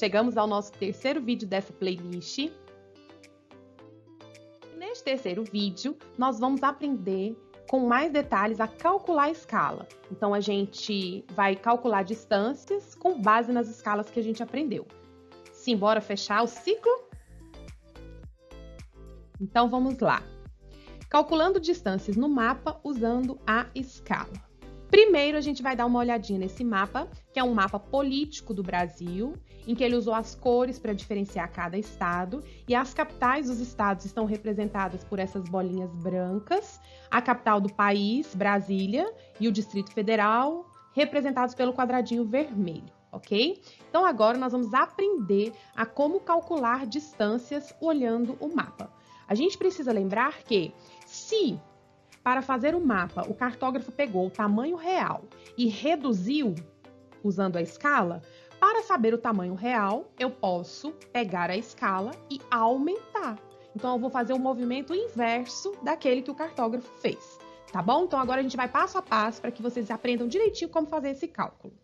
chegamos ao nosso terceiro vídeo dessa playlist. Neste terceiro vídeo, nós vamos aprender com mais detalhes a calcular a escala. Então, a gente vai calcular distâncias com base nas escalas que a gente aprendeu. Simbora fechar o ciclo? Então, vamos lá. Calculando distâncias no mapa usando a escala. Primeiro, a gente vai dar uma olhadinha nesse mapa, que é um mapa político do Brasil, em que ele usou as cores para diferenciar cada estado, e as capitais dos estados estão representadas por essas bolinhas brancas, a capital do país, Brasília, e o Distrito Federal, representados pelo quadradinho vermelho, ok? Então, agora nós vamos aprender a como calcular distâncias olhando o mapa. A gente precisa lembrar que, se para fazer o mapa, o cartógrafo pegou o tamanho real e reduziu usando a escala, para saber o tamanho real, eu posso pegar a escala e aumentar. Então, eu vou fazer o movimento inverso daquele que o cartógrafo fez, tá bom? Então, agora a gente vai passo a passo para que vocês aprendam direitinho como fazer esse cálculo.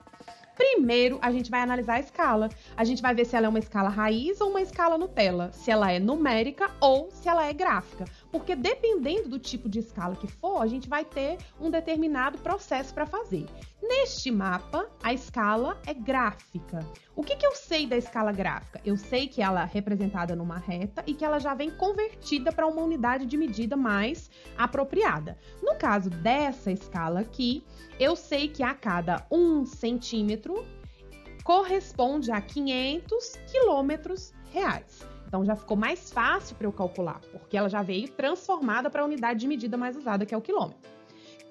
Primeiro, a gente vai analisar a escala. A gente vai ver se ela é uma escala raiz ou uma escala Nutella, se ela é numérica ou se ela é gráfica. Porque dependendo do tipo de escala que for, a gente vai ter um determinado processo para fazer. Neste mapa, a escala é gráfica. O que eu sei da escala gráfica? Eu sei que ela é representada numa reta e que ela já vem convertida para uma unidade de medida mais apropriada. No caso dessa escala aqui, eu sei que a cada 1 centímetro corresponde a 500 quilômetros reais. Então, já ficou mais fácil para eu calcular, porque ela já veio transformada para a unidade de medida mais usada, que é o quilômetro.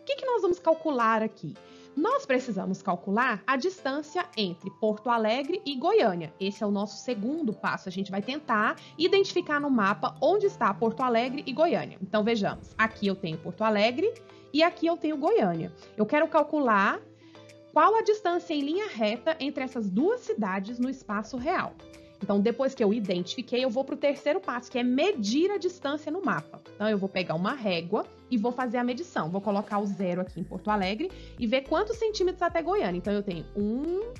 O que nós vamos calcular aqui? Nós precisamos calcular a distância entre Porto Alegre e Goiânia. Esse é o nosso segundo passo. A gente vai tentar identificar no mapa onde está Porto Alegre e Goiânia. Então, vejamos. Aqui eu tenho Porto Alegre e aqui eu tenho Goiânia. Eu quero calcular qual a distância em linha reta entre essas duas cidades no espaço real. Então, depois que eu identifiquei, eu vou para o terceiro passo, que é medir a distância no mapa. Então, eu vou pegar uma régua e vou fazer a medição. Vou colocar o 0 aqui em Porto Alegre e ver quantos centímetros até Goiânia. Então, eu tenho 1,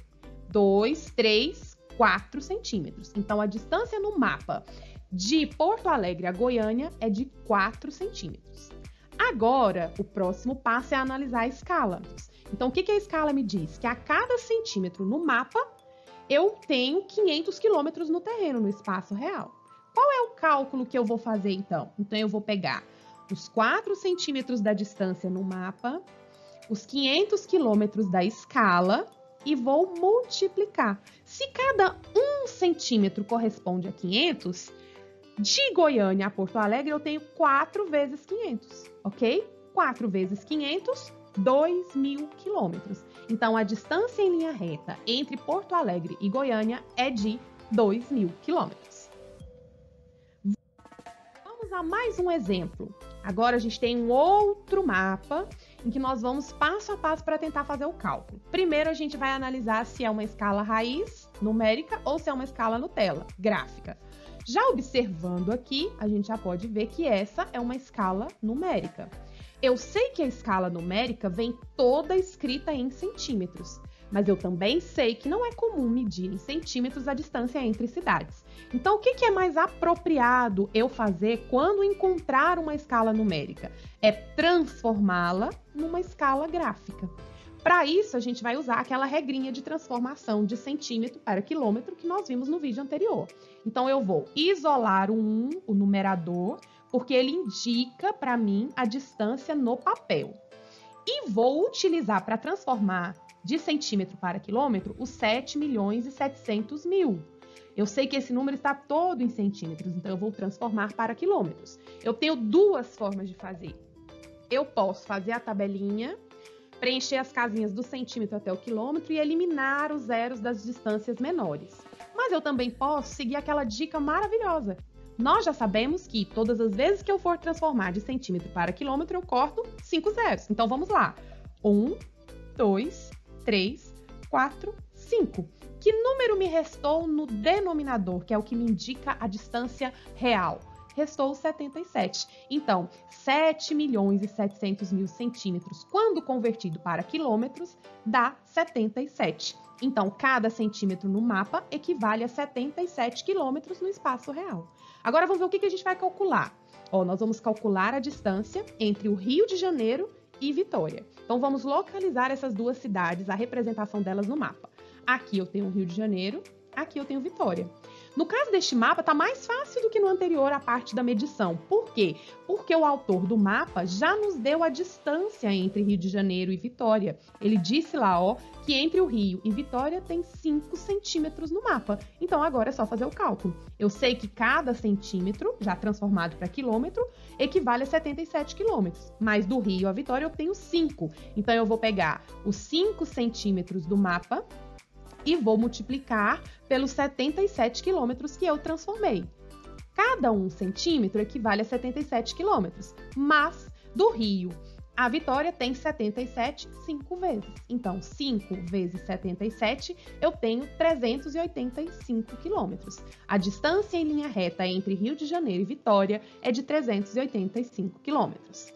2, 3, 4 centímetros. Então, a distância no mapa de Porto Alegre a Goiânia é de 4 centímetros. Agora, o próximo passo é analisar a escala. Então, o que a escala me diz? Que a cada centímetro no mapa, eu tenho 500 quilômetros no terreno, no espaço real. Qual é o cálculo que eu vou fazer, então? Então, eu vou pegar os 4 centímetros da distância no mapa, os 500 quilômetros da escala e vou multiplicar. Se cada 1 centímetro corresponde a 500, de Goiânia a Porto Alegre, eu tenho 4 vezes 500, ok? 4 vezes 500, 2.000 quilômetros. Então, a distância em linha reta entre Porto Alegre e Goiânia é de 2.000 quilômetros. Vamos a mais um exemplo. Agora, a gente tem um outro mapa em que nós vamos passo a passo para tentar fazer o cálculo. Primeiro, a gente vai analisar se é uma escala raiz, numérica, ou se é uma escala Nutella, gráfica. Já observando aqui, a gente já pode ver que essa é uma escala numérica. Eu sei que a escala numérica vem toda escrita em centímetros, mas eu também sei que não é comum medir em centímetros a distância entre cidades. Então, o que é mais apropriado eu fazer quando encontrar uma escala numérica? É transformá-la numa escala gráfica. Para isso, a gente vai usar aquela regrinha de transformação de centímetro para quilômetro que nós vimos no vídeo anterior. Então, eu vou isolar o 1, o numerador, porque ele indica para mim a distância no papel. E vou utilizar para transformar de centímetro para quilômetro os 7.700.000. Eu sei que esse número está todo em centímetros, então eu vou transformar para quilômetros. Eu tenho duas formas de fazer. Eu posso fazer a tabelinha, preencher as casinhas do centímetro até o quilômetro e eliminar os zeros das distâncias menores. Mas eu também posso seguir aquela dica maravilhosa. Nós já sabemos que todas as vezes que eu for transformar de centímetro para quilômetro, eu corto 5 zeros. Então, vamos lá. 1, 2, 3, 4, 5. Que número me restou no denominador, que é o que me indica a distância real? restou os 77. Então, 7.700.000 centímetros, quando convertido para quilômetros, dá 77. Então, cada centímetro no mapa equivale a 77 quilômetros no espaço real. Agora, vamos ver o que a gente vai calcular. Nós vamos calcular a distância entre o Rio de Janeiro e Vitória. Então, vamos localizar essas duas cidades, a representação delas no mapa. Aqui eu tenho o Rio de Janeiro, aqui eu tenho Vitória. No caso deste mapa, está mais fácil do que no anterior a parte da medição. Por quê? Porque o autor do mapa já nos deu a distância entre Rio de Janeiro e Vitória. Ele disse lá, que entre o Rio e Vitória tem 5 centímetros no mapa. Então, agora é só fazer o cálculo. Eu sei que cada centímetro, já transformado para quilômetro, equivale a 77 quilômetros. Mas do Rio a Vitória eu tenho 5. Então, eu vou pegar os 5 centímetros do mapa e vou multiplicar pelos 77 quilômetros que eu transformei. Cada 1 centímetro equivale a 77 quilômetros, mas do Rio a Vitória tem 77 5 vezes. Então, 5 vezes 77, eu tenho 385 quilômetros. A distância em linha reta entre Rio de Janeiro e Vitória é de 385 quilômetros.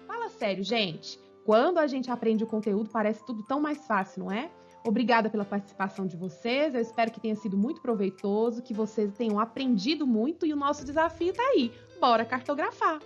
Fala sério, gente! Quando a gente aprende o conteúdo, parece tudo tão mais fácil, não é? Obrigada pela participação de vocês, eu espero que tenha sido muito proveitoso, que vocês tenham aprendido muito e o nosso desafio está aí. Bora cartografar!